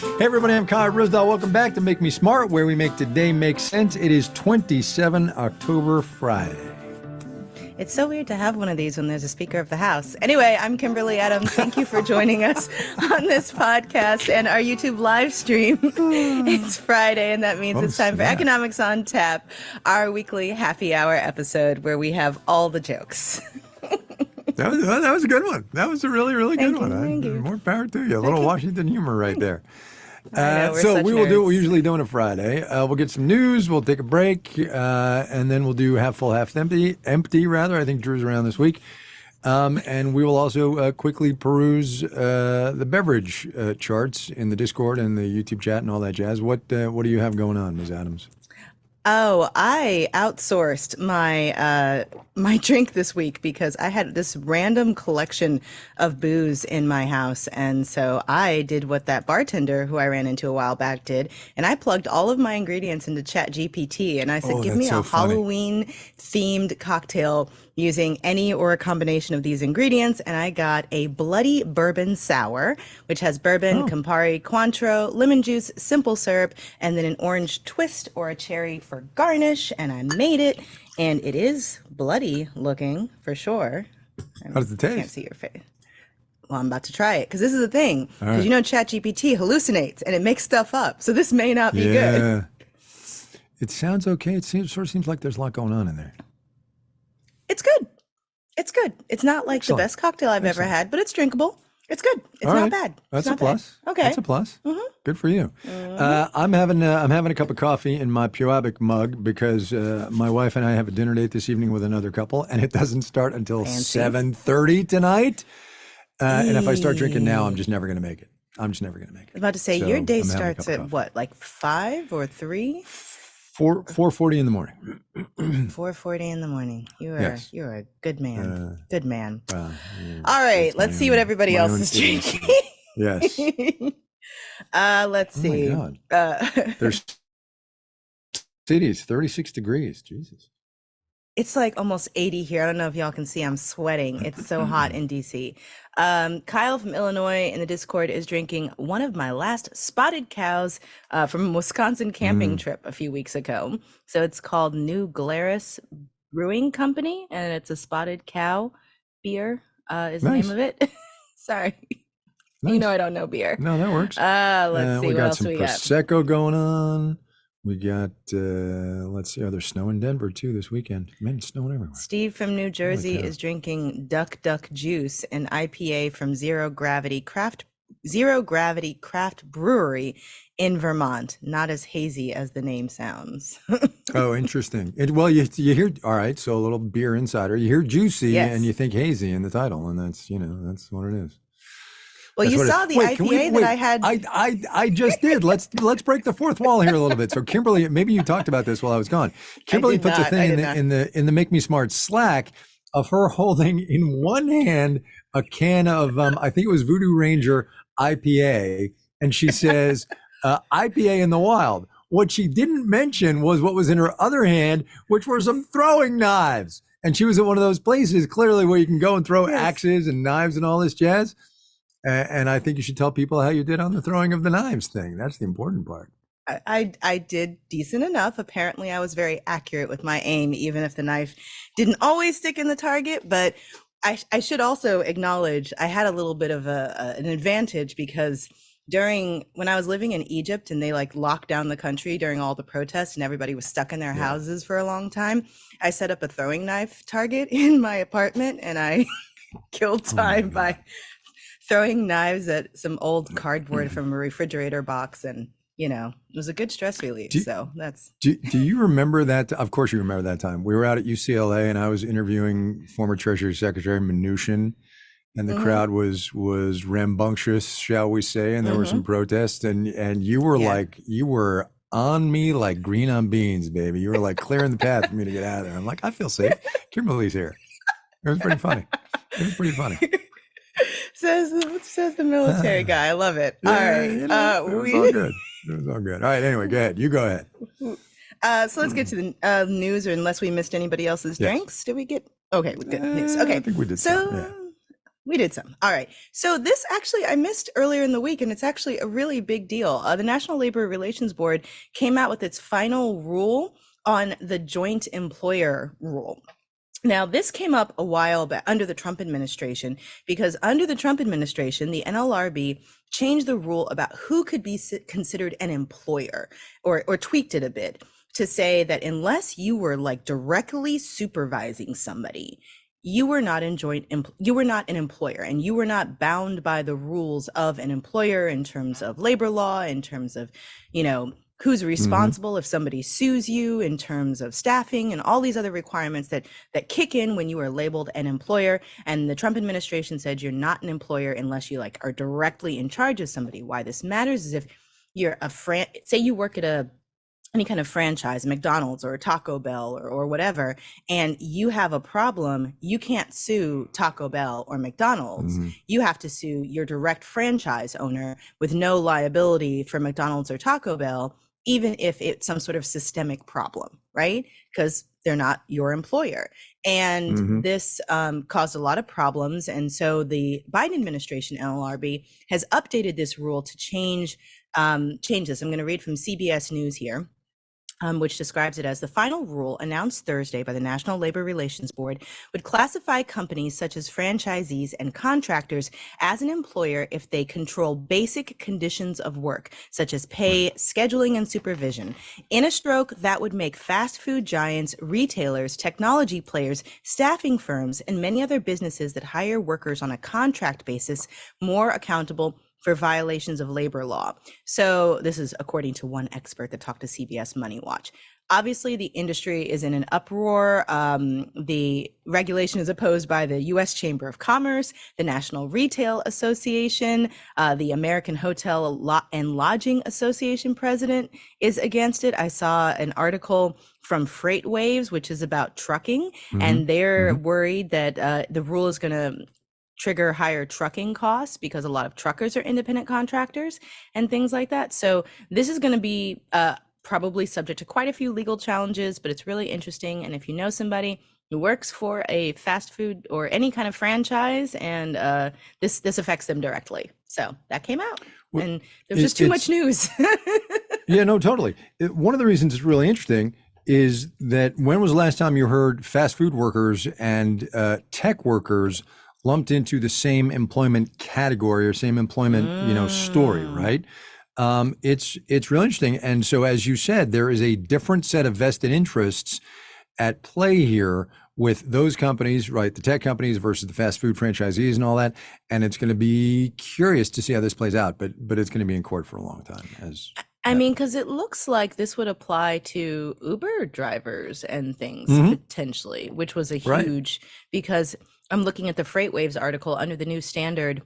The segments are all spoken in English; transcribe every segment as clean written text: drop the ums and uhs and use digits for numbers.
Hey everybody, I'm Kyle Ryssdal. Welcome back to Make Me Smart, where we make today make sense. It is 27 October, Friday. It's so weird to have one of these when there's a Speaker of the House. Anyway, I'm Kimberly Adams. Thank you for joining us on this podcast and our YouTube live stream. It's Friday, and that means it's time for Economics on Tap, our weekly happy hour episode where we have all the jokes. That was a good one. That was a really, really good one. Thank you. More power to you. A little Washington humor right there. So we will do what we usually do on a Friday. We'll get some news. We'll take a break, and then we'll do half full, half empty. I think Drew's around this week. And we will also quickly peruse the beverage charts in the Discord and the YouTube chat and all that jazz. What do you have going on, Ms. Adams? Oh, I outsourced my my drink this week because I had this random collection of booze in my house. And so I did what that bartender who I ran into a while back did. And I plugged all of my ingredients into ChatGPT. And I said, give me a Halloween themed cocktail using any or a combination of these ingredients. And I got a bloody bourbon sour, which has bourbon, Campari, Cointreau, lemon juice, simple syrup, and then an orange twist or a cherry for garnish. And I made it, and it is bloody looking for sure. How does it taste? I can't see your face. Well, I'm about to try it because this is the thing. Because right. you know ChatGPT hallucinates and it makes stuff up. So this may not be good. It sounds okay. It sort of seems like there's a lot going on in there. It's good. It's good. It's not like the best cocktail I've ever had, but it's drinkable. It's good. It's not bad. That's a plus. Okay. That's a plus. Good for you. I'm having a cup of coffee in my Puabic mug because my wife and I have a dinner date this evening with another couple, and it doesn't start until 7:30 tonight. And if I start drinking now, I'm just never going to make it. I was about to say, your day starts at what, like 5 or 3? 4:40 in the morning. 4:40 in the morning. You're a good man. Good man. Well, all right, let's see what everybody else is drinking. Yes. Let's see. Oh my God. There's cities, 36 degrees. Jesus. It's like almost 80 here. I don't know if y'all can see. I'm sweating. It's so hot in DC. Kyle from Illinois in the Discord is drinking one of my last spotted cows from a Wisconsin camping trip a few weeks ago. So it's called New Glarus Brewing Company, and it's a spotted cow beer is the name of it. Sorry. Nice. You know I don't know beer. No, that works. Let's see what else we got. We got some Prosecco going on. We got, let's see, there's snow in Denver too this weekend. Man, it's snowing everywhere. Steve from New Jersey is drinking Duck Juice, an IPA from Zero Gravity Craft Brewery in Vermont. Not as hazy as the name sounds. Oh, interesting. Well, you hear, all right, so a little beer insider. You hear juicy and you think hazy in the title, and that's what it is. Well, you saw the IPA that I had. I just did. Let's break the fourth wall here a little bit. So Kimberly, maybe you talked about this while I was gone. Kimberly puts a thing in the Make Me Smart Slack of her holding in one hand a can of I think it was Voodoo Ranger IPA, and she says IPA in the wild. What she didn't mention was what was in her other hand, which were some throwing knives. And she was at one of those places clearly where you can go and throw axes and knives and all this jazz. And I think you should tell people how you did on the throwing of the knives thing. That's the important part. I did decent enough. Apparently, I was very accurate with my aim, even if the knife didn't always stick in the target. But I should also acknowledge I had a little bit of an advantage because when I was living in Egypt and they locked down the country during all the protests and everybody was stuck in their houses for a long time, I set up a throwing knife target in my apartment and I killed time by throwing knives at some old cardboard from a refrigerator box, and it was a good stress relief. Do you remember that? Of course you remember that time. We were out at UCLA and I was interviewing former Treasury Secretary Mnuchin, and the crowd was rambunctious, shall we say, and there were some protests, and you were you were on me like green on beans, baby. You were like clearing the path for me to get out of there. I'm like, I feel safe. Kimberly's here. It was pretty funny. Says the military guy. I love it. All right. It was all good. It was all good. All right. Anyway, go ahead. You go ahead. So let's get to the news, or unless we missed anybody else's drinks. Did we get? Okay. Good news. Okay. I think we did. We did some. All right. So this actually I missed earlier in the week, and it's actually a really big deal. The National Labor Relations Board came out with its final rule on the joint employer rule. Now, this came up a while back under the Trump administration, because under the Trump administration, the NLRB changed the rule about who could be considered an employer, or tweaked it a bit to say that unless you were like directly supervising somebody, you were not you were not an employer, and you were not bound by the rules of an employer in terms of labor law, in terms of, who's responsible if somebody sues you, in terms of staffing and all these other requirements that kick in when you are labeled an employer. And the Trump administration said you're not an employer unless you are directly in charge of somebody. Why this matters is if you're say you work at any kind of franchise, McDonald's or Taco Bell or whatever, and you have a problem, you can't sue Taco Bell or McDonald's. You have to sue your direct franchise owner with no liability for McDonald's or Taco Bell, even if it's some sort of systemic problem, right? Because they're not your employer. And this caused a lot of problems. And so the Biden administration, NLRB, has updated this rule to change this. I'm going to read from CBS News here. Which describes it as the final rule announced Thursday by the National Labor Relations Board would classify companies such as franchisees and contractors as an employer if they control basic conditions of work, such as pay, scheduling, and supervision. In a stroke, that would make fast food giants, retailers, technology players, staffing firms, and many other businesses that hire workers on a contract basis more accountable for violations of labor law. So this is according to one expert that talked to CBS Money Watch. Obviously, the industry is in an uproar. The regulation is opposed by the U.S. Chamber of Commerce, the National Retail Association, the American Hotel and Lodging Association president is against it. I saw an article from Freight Waves, which is about trucking, and they're worried that the rule is going to trigger higher trucking costs because a lot of truckers are independent contractors and things like that. So this is going to be probably subject to quite a few legal challenges, but it's really interesting. And if you know somebody who works for a fast food or any kind of franchise, and this affects them directly. So that came out, and there's just too much news. Yeah, no, totally. One of the reasons it's really interesting is that when was the last time you heard fast food workers and tech workers lumped into the same employment category or same employment, story, right? It's really interesting. And so, as you said, there is a different set of vested interests at play here with those companies, right? The tech companies versus the fast food franchisees and all that. And it's going to be curious to see how this plays out, but it's going to be in court for a long time. I mean, because it looks like this would apply to Uber drivers and things potentially, which was a huge, because I'm looking at the Freight Waves article under the new standard.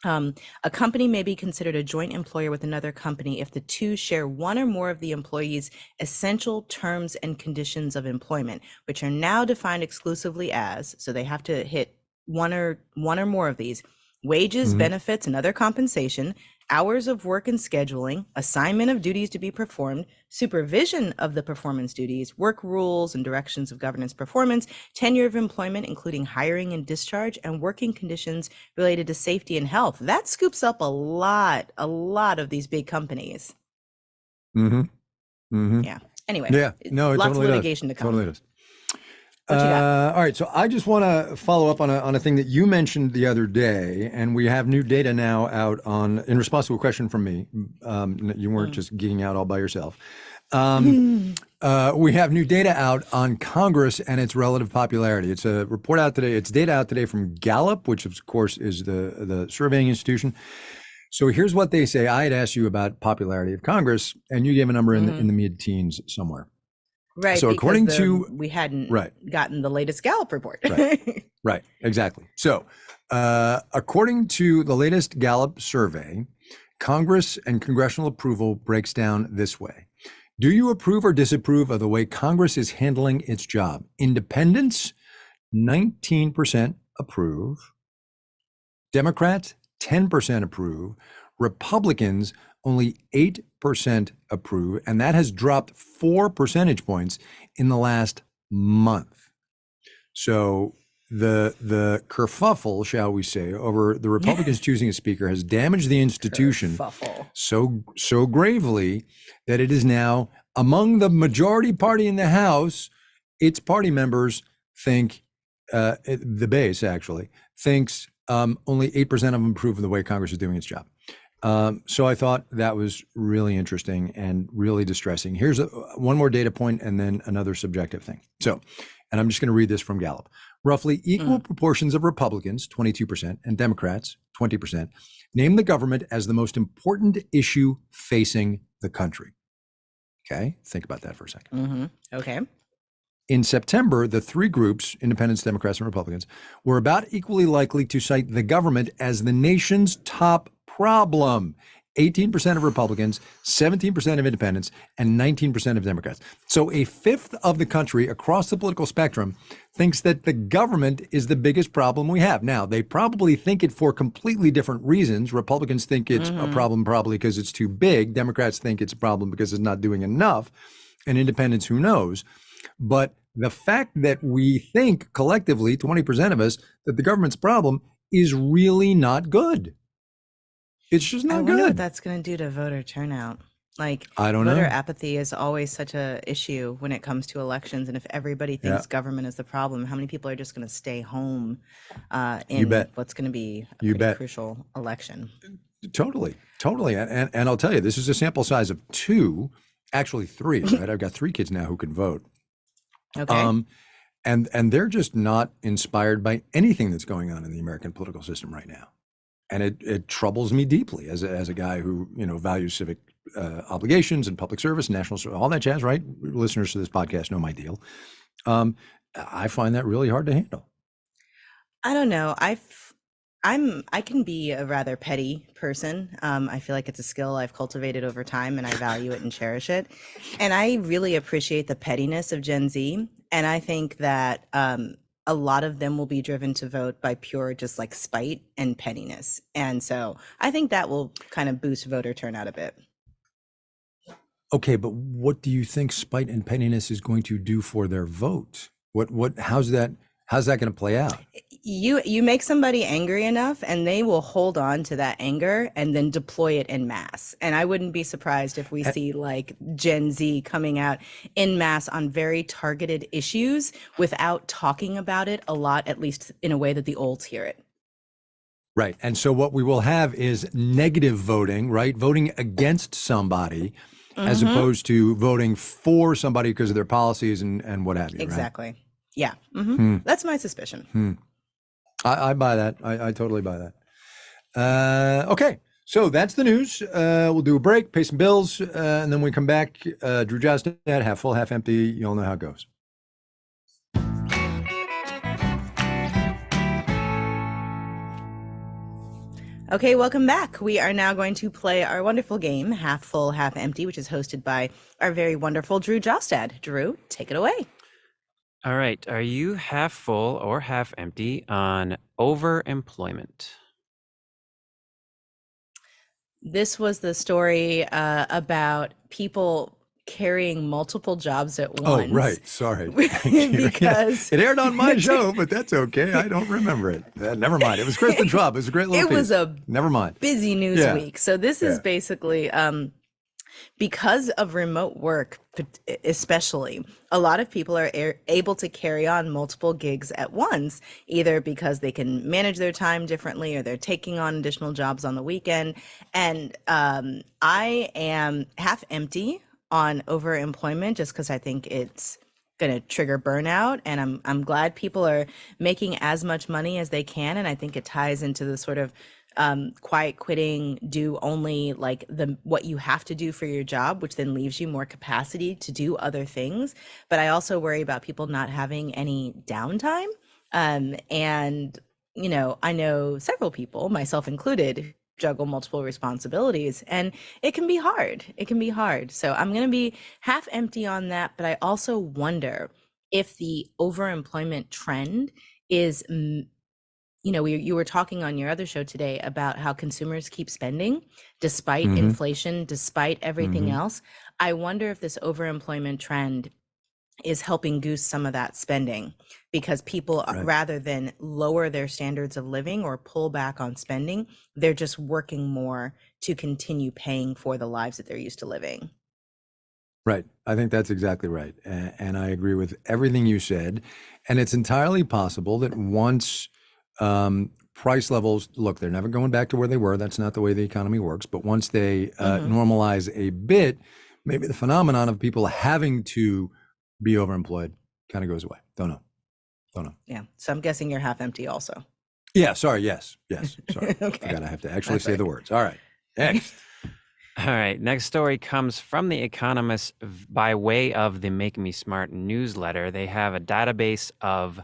A company may be considered a joint employer with another company if the two share one or more of the employee's essential terms and conditions of employment, which are now defined exclusively as, so they have to hit one or more of these: wages, benefits, and other compensation, hours of work and scheduling, assignment of duties to be performed, supervision of the performance duties, work rules and directions of governance performance, tenure of employment, including hiring and discharge, and working conditions related to safety and health. That scoops up a lot of these big companies. Yeah. Anyway. Yeah. No, it lots totally of litigation does. to come. Totally does. What you got? All right. So I just want to follow up on a thing that you mentioned the other day, and we have new data now out in response to a question from me. You weren't just geeking out all by yourself. We have new data out on Congress and its relative popularity. It's a report out today. It's data out today from Gallup, which of course is the surveying institution. So here's what they say. I had asked you about popularity of Congress, and you gave a number in the mid-teens somewhere. Right. So according to we hadn't gotten the latest Gallup report. Right. Exactly. So according to the latest Gallup survey, Congress and congressional approval breaks down this way. Do you approve or disapprove of the way Congress is handling its job? Independents, 19% approve. Democrats, 10% approve. Republicans, only 8% approve, and that has dropped 4 percentage points in the last month. So the kerfuffle, shall we say, over the Republicans choosing a speaker has damaged the institution so gravely that it is now among the majority party in the House. Its party members think, the base actually thinks, only 8% of them approve of the way Congress is doing its job. So I thought that was really interesting and really distressing. Here's one more data point and then another subjective thing. So, and I'm just going to read this from Gallup. Roughly equal proportions of Republicans, 22%, and Democrats, 20%, name the government as the most important issue facing the country. Okay, think about that for a second. Okay. In September, the three groups, Independents, Democrats, and Republicans, were about equally likely to cite the government as the nation's top problem. 18% of Republicans, 17% of Independents, and 19% of Democrats. So a fifth of the country across the political spectrum thinks that the government is the biggest problem we have. Now, they probably think it for completely different reasons. Republicans think it's a problem probably because it's too big. Democrats think it's a problem because it's not doing enough. And Independents, who knows? But the fact that we think collectively, 20% of us, that the government's problem is really not good. It's just not good. I wonder what that's going to do to voter turnout. Like, I don't know. Voter apathy is always such a issue when it comes to elections. And if everybody thinks government is the problem, how many people are just going to stay home in what's going to be a pretty crucial election? Totally. And I'll tell you, this is a sample size of 2, actually 3, right? I've got 3 kids now who can vote. Okay. And they're just not inspired by anything that's going on in the American political system right now. And it troubles me deeply as a guy who, values civic obligations and public service, national service, all that jazz, right? Listeners to this podcast know my deal. I find that really hard to handle. I don't know. I can be a rather petty person. I feel like it's a skill I've cultivated over time, and I value it and cherish it. And I really appreciate the pettiness of Gen Z. And I think that a lot of them will be driven to vote by pure just like spite and pettiness. And so I think that will kind of boost voter turnout a bit. Okay, but what do you think spite and pettiness is going to do for their vote? How's that going to play out? You make somebody angry enough and they will hold on to that anger and then deploy it en masse. And I wouldn't be surprised if we see like Gen Z coming out en masse on very targeted issues without talking about it a lot, at least in a way that the olds hear it. Right. And so what we will have is negative voting, right? Voting against somebody as opposed to voting for somebody because of their policies and what have you. Exactly. Right? Yeah. That's my suspicion. I buy that. I totally buy that. Okay, so that's the news. We'll do a break, pay some bills, and then when we come back, Drew Jostad, half full, half empty. You'll know how it goes. Okay, welcome back. We are now going to play our wonderful game, Half Full, Half Empty, which is hosted by our very wonderful Drew Jostad. Drew, take it away. All right. Are you half full or half empty on overemployment? This was the story about people carrying multiple jobs at once. Oh, right. Sorry. Because it aired on my show, but that's okay. I don't remember it. Never mind. It was Kristen Schwab. It was a great little piece. It was a never mind. Busy news week. So this is basically because of remote work, especially, a lot of people are able to carry on multiple gigs at once, either because they can manage their time differently or they're taking on additional jobs on the weekend. And I am half empty on overemployment just because I think it's going to trigger burnout. And I'm glad people are making as much money as they can. And I think it ties into the sort of quiet quitting, do only like what you have to do for your job, which then leaves you more capacity to do other things. But I also worry about people not having any downtime. And, I know several people, myself included, juggle multiple responsibilities, and it can be hard. So I'm going to be half empty on that. But I also wonder if the overemployment trend is you were talking on your other show today about how consumers keep spending despite inflation, despite everything else. I wonder if this overemployment trend is helping goose some of that spending, because people, rather than lower their standards of living or pull back on spending, they're just working more to continue paying for the lives that they're used to living. Right. I think that's exactly right. And I agree with everything you said. And it's entirely possible that once price levels, look, they're never going back to where they were. That's not the way the economy works. But once they normalize a bit, maybe the phenomenon of people having to be overemployed kind of goes away. Don't know. Yeah. So I'm guessing you're half empty also. Yeah. Sorry. Yes. Sorry. Okay. Forgot I have to actually say the words. All right. Next. All right. Next story comes from The Economist by way of the Make Me Smart newsletter. They have a database of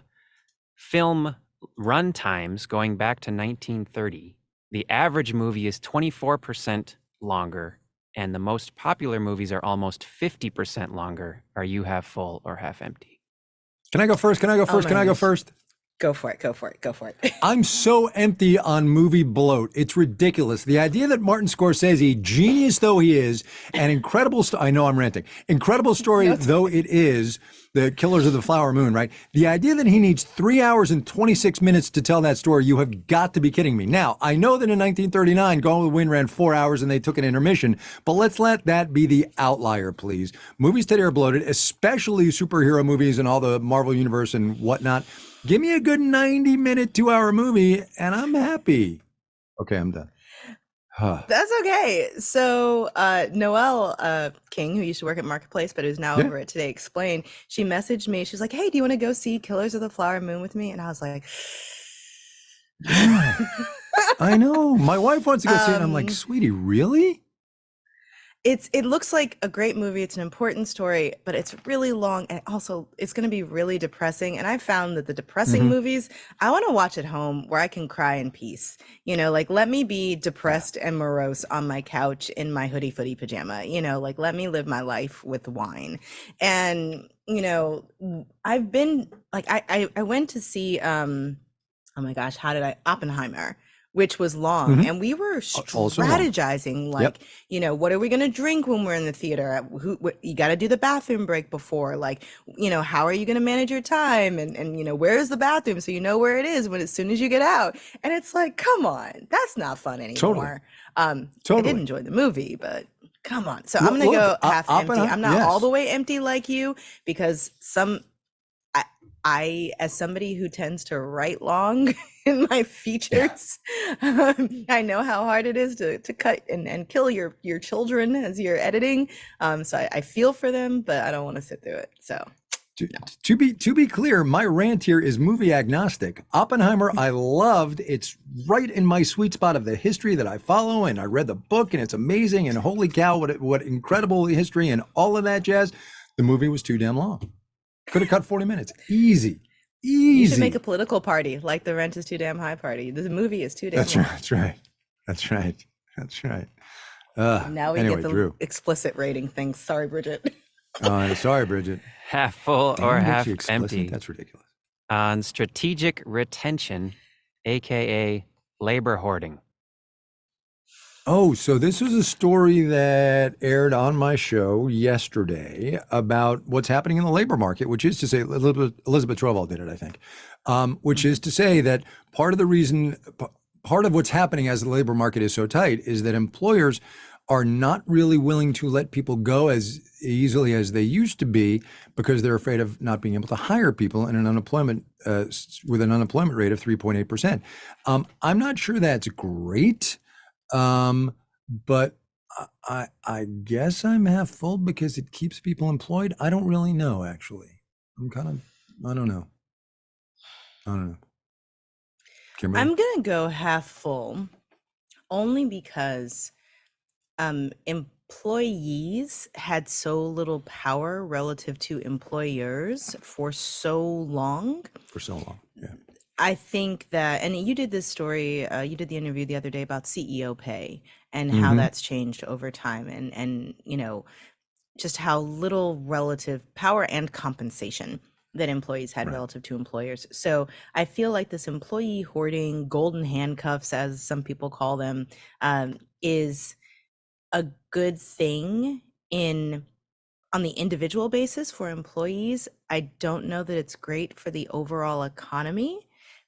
film runtimes going back to 1930. The average movie is 24% longer, and the most popular movies are almost 50% longer. Are you half full or half empty? Can I go first? Can I go first? Go for it. I'm so empty on movie bloat. It's ridiculous. The idea that Martin Scorsese, genius though he is, and incredible, I know I'm ranting, incredible story though it is, The Killers of the Flower Moon, right? The idea that he needs 3 hours and 26 minutes to tell that story, you have got to be kidding me. Now, I know that in 1939, Gone with the Wind ran 4 hours and they took an intermission, but let's let that be the outlier, please. Movies today are bloated, especially superhero movies and all the Marvel Universe and whatnot. Give me a good 90-minute, 2-hour movie, and I'm happy. Okay, I'm done. That's okay. So Noelle King, who used to work at Marketplace, but who's now over at Today Explained, she messaged me. She's like, hey, do you want to go see Killers of the Flower Moon with me? And I was like, I know. My wife wants to go see it. And I'm like, sweetie, really? It looks like a great movie. It's an important story, but it's really long, and also it's going to be really depressing. And I found that the depressing movies, I want to watch at home where I can cry in peace. You know, like let me be depressed and morose on my couch in my hoodie footy pajama. You know, like let me live my life with wine. And you know, I've been like I went to see oh my gosh, Oppenheimer, which was long, and we were strategizing like, you know, what are we going to drink when we're in the theater? You got to do the bathroom break before, like, you know, how are you going to manage your time? And, you know, where's the bathroom? So you know where it is as soon as you get out. And it's like, come on, that's not fun anymore. I did enjoy the movie, but come on. So I'm going to go half empty. I'm not all the way empty like you, because I, as somebody who tends to write long in my features, I know how hard it is to cut and kill your children as you're editing. So I feel for them, but I don't want to sit through it. So to be clear, my rant here is movie agnostic. Oppenheimer, I loved. It's right in my sweet spot of the history that I follow, and I read the book, and it's amazing. And holy cow, what incredible history and all of that jazz. The movie was too damn long. Could have cut 40 minutes. Easy. You should make a political party like the Rent is Too Damn High party. The movie is too damn long. That's right. Now we anyway, get the Drew. Explicit rating things. Sorry, Bridget. Sorry, Bridget. Half full or half empty? That's ridiculous. On strategic retention, aka labor hoarding. Oh, so this was a story that aired on my show yesterday about what's happening in the labor market, which is to say, Elizabeth Trovall did it, I think, which is to say that part of what's happening as the labor market is so tight is that employers are not really willing to let people go as easily as they used to be because they're afraid of not being able to hire people in an unemployment with an unemployment rate of 3.8%. I'm not sure that's great. But I guess I'm half full because it keeps people employed. I don't really know, actually. I don't know. Kimberly? I'm going to go half full only because employees had so little power relative to employers for so long. Yeah. I think that, and you did this story, you did the interview the other day about CEO pay and how that's changed over time, and you know, just how little relative power and compensation that employees had relative to employers. So I feel like this employee hoarding, golden handcuffs, as some people call them, is a good thing in on the individual basis for employees, I don't know that it's great for the overall economy,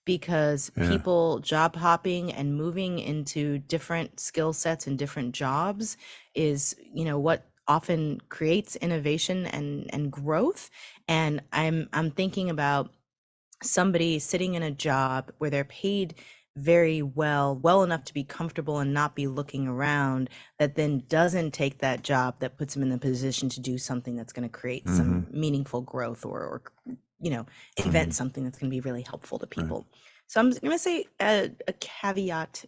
because people job hopping and moving into different skill sets and different jobs is, what often creates innovation and growth. And I'm thinking about somebody sitting in a job where they're paid very well enough to be comfortable and not be looking around, that then doesn't take that job that puts them in the position to do something that's going to create some meaningful growth or invent something that's going to be really helpful to people. So I'm going to say a caveated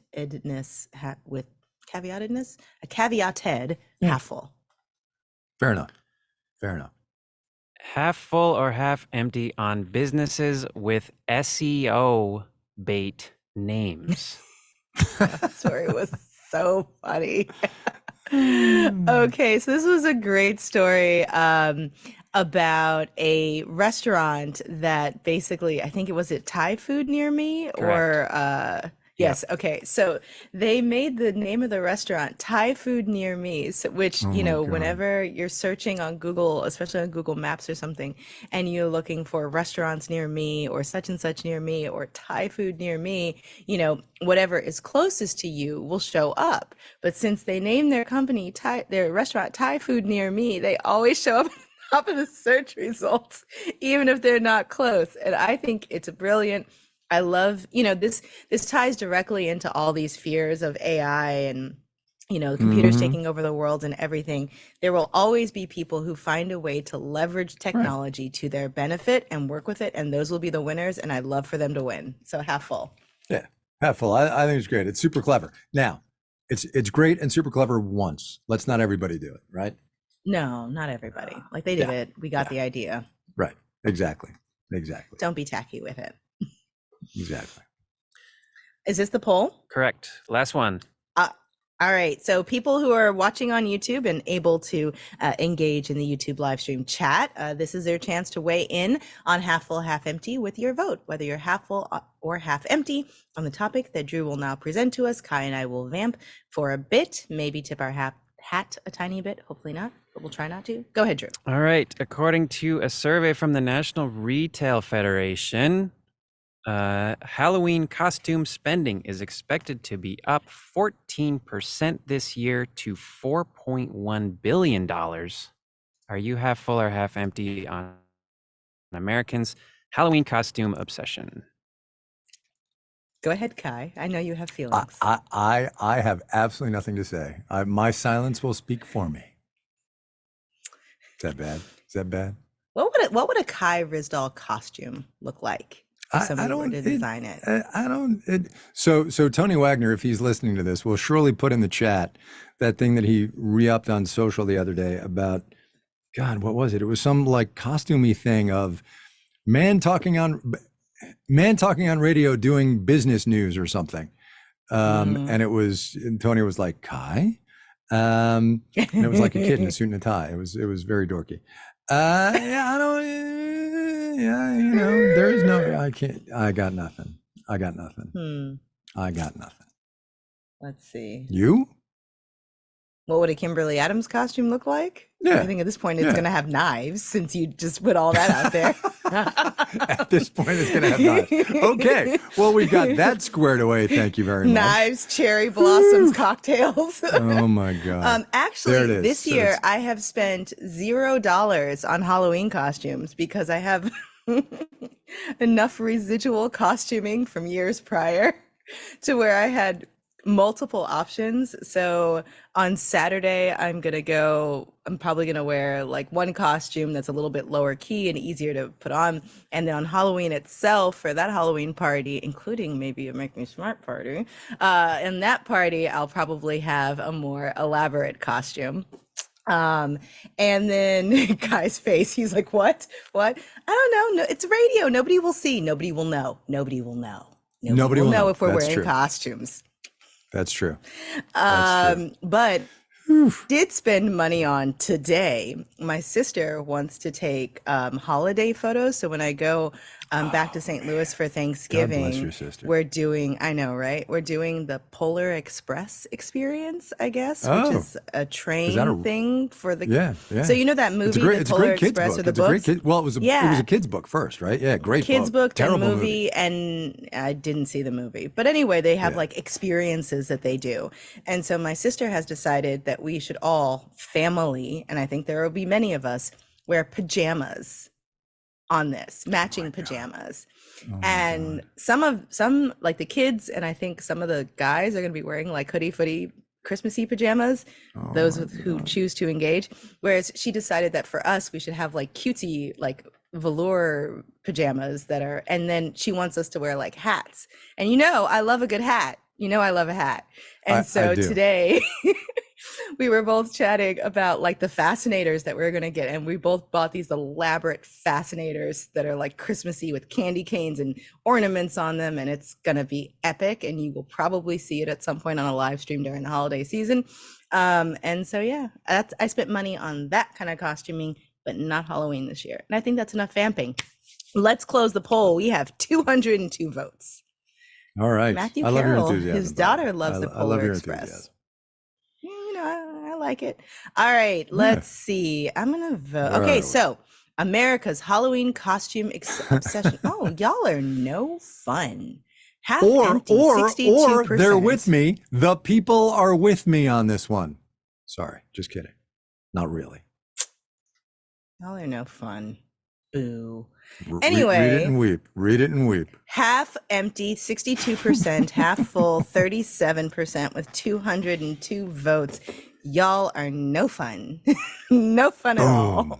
half full. Fair enough. Half full or half empty on businesses with SEO-bait names. That story was so funny. Okay, so this was a great story about a restaurant that basically, I think it was Thai food near me. Correct. Or yes. Yep. Okay, so they made the name of the restaurant Thai Food Near Me, so, which whenever you're searching on Google, especially on Google Maps or something, and you're looking for restaurants near me or such and such near me or Thai food near me, whatever is closest to you will show up. But since they named their company their restaurant Thai Food Near Me, they always show up top of the search results, even if they're not close. And I think it's brilliant. I love, this ties directly into all these fears of AI and, computers taking over the world and everything. There will always be people who find a way to leverage technology to their benefit and work with it. And those will be the winners. And I'd love for them to win. So half full. Yeah, half full. I think it's great. It's super clever. Now, it's great and super clever once. Let's not everybody do it, right? No, not everybody. Like they did it. We got the idea. Right. Exactly. Don't be tacky with it. Exactly. Is this the poll? Correct. Last one. All right. So people who are watching on YouTube and able to engage in the YouTube live stream chat, this is their chance to weigh in on half full, half empty with your vote, whether you're half full or half empty on the topic that Drew will now present to us. Kai and I will vamp for a bit, maybe tip our hat a tiny bit, hopefully not, but we'll try not to. Go ahead, Drew. All right. According to a survey from the National Retail Federation, Halloween costume spending is expected to be up 14% this year to $4.1 billion. Are you half full or half empty on Americans' Halloween costume obsession? Go ahead, Kai. I know you have feelings. I have absolutely nothing to say. My silence will speak for me. Is that bad? What would a Kai Ryssdal costume look like? If somebody were to design it. So Tony Wagner, if he's listening to this, will surely put in the chat that thing that he re-upped on social the other day about, God, what was it? It was some like costumey thing of man talking on radio doing business news or something. And Tony was like, Kai? And it was like a kid in a suit and a tie. It was very dorky. There's no, I got nothing. Let's see. You? What would a Kimberly Adams costume look like? Yeah. I think at this point it's going to have knives, since you just put all that out there. At this point it's going to have knives. Okay. Well, we've got that squared away. Thank you very much. Knives, cherry blossoms, cocktails. Oh my God. Actually, this year I have spent $0 on Halloween costumes because I have enough residual costuming from years prior to where I had multiple options. So on Saturday, I'm probably going to wear like one costume that's a little bit lower key and easier to put on. And then on Halloween itself, for that Halloween party, including maybe a Make Me Smart party, in that party, I'll probably have a more elaborate costume. And then Kai's face, he's like, what? I don't know. No, it's radio. Nobody will see. Nobody will know. Nobody will know if we're wearing costumes. That's true. But did spend money on today. My sister wants to take holiday photos. So when I go back to St. Louis for Thanksgiving. God bless your sister. We're doing, I know, right? We're doing the Polar Express experience, I guess, which is a train thing for the. Yeah. So you know that movie, The Polar Express, or the books? It was a kid's book first, right? Yeah, great kids book. Terrible movie, and I didn't see the movie. But anyway, they have like experiences that they do. And so my sister has decided that we should all, family, and I think there will be many of us, wear pajamas on this, matching pajamas. And some like the kids, and I think some of the guys are going to be wearing like hoodie footy Christmassy pajamas, those who choose to engage. Whereas she decided that for us, we should have like cutesy, like velour pajamas that are, and then she wants us to wear like hats. And I love a good hat. I love a hat. And so today we were both chatting about like the fascinators that we're going to get. And we both bought these elaborate fascinators that are like Christmassy with candy canes and ornaments on them. And it's going to be epic. And you will probably see it at some point on a live stream during the holiday season. And so, I spent money on that kind of costuming, but not Halloween this year. And I think that's enough vamping. Let's close the poll. We have 202 votes. All right. Matthew I love your Carroll, enthusiasm, his daughter loves the Polar Express. I like it. All right, let's see. I'm going to vote. Okay, so America's Halloween costume obsession. Oh, y'all are no fun. Half empty, 62%. Or they're with me. The people are with me on this one. Sorry, just kidding. Not really. Y'all are no fun. Boo. Anyway, read it and weep. Read it and weep. Half empty, 62%, half full, 37% with 202 votes. Y'all are no fun. No fun at all.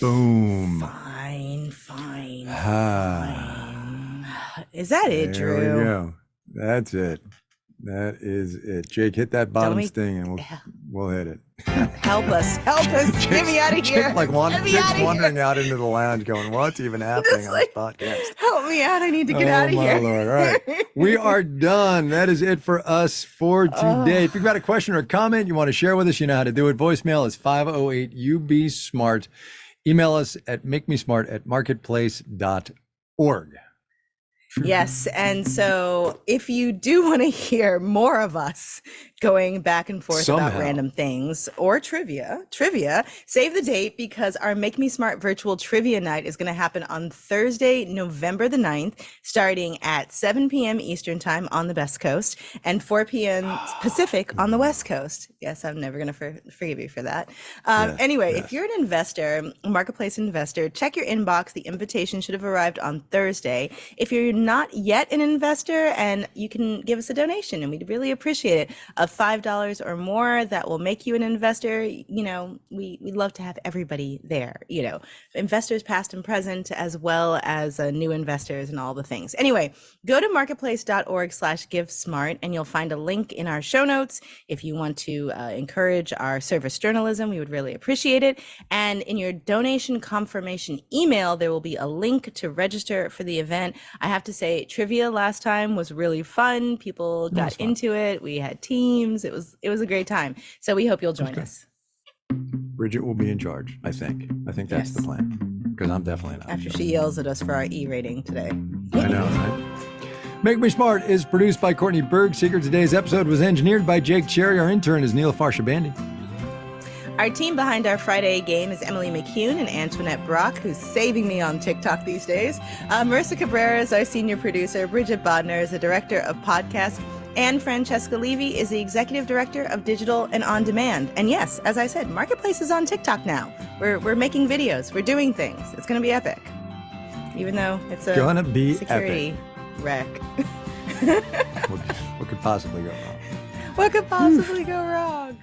Boom. Fine. Is that it, Drew? There we go. That's it. That is it. Jake, hit that bottom sting and we'll hit it. Help us. Get me out of here. Jake's like wandering out into the lounge going, what's even happening on this podcast? Help me out. I need to get out of here. Oh, my Lord. All right. We are done. That is it for us for today. If you've got a question or a comment you want to share with us, you know how to do it. Voicemail is 508-UB-SMART. Email us at makemesmart@marketplace.org. Yes. And so if you do want to hear more of us going back and forth about random things or trivia, save the date, because our Make Me Smart virtual trivia night is going to happen on Thursday, November the 9th, starting at 7 p.m. Eastern time on the Best Coast and 4 p.m. Pacific on the West Coast. Yes, I'm never going to forgive you for that. If you're an investor, a marketplace investor, check your inbox. The invitation should have arrived on Thursday. If you're not yet an investor, and you can give us a donation, and we'd really appreciate it, of $5 or more, that will make you an investor. We'd love to have everybody there, investors past and present, as well as new investors and all the things. Anyway, go to marketplace.org/GiveSmart, and you'll find a link in our show notes. If you want to encourage our service journalism, we would really appreciate it. And in your donation confirmation email, there will be a link to register for the event. I have to say, trivia last time was really fun. People got into it. We had teams. It was a great time. So we hope you'll join us. Bridget will be in charge, I think. I think that's the plan, because I'm definitely not. After she yells at us for our E rating today. I know, right? Make Me Smart is produced by Courtney Bergseeker. Today's episode was engineered by Jake Cherry. Our intern is Neil Farshabandi. Our team behind our Friday game is Emily McCune and Antoinette Brock, who's saving me on TikTok these days. Marissa Cabrera is our senior producer. Bridget Bodner is the director of podcasts. And Francesca Levy is the executive director of digital and on demand. And yes, as I said, Marketplace is on TikTok now. We're making videos. We're doing things. It's going to be epic. Even though it's a security wreck. What could possibly go wrong? What could possibly go wrong?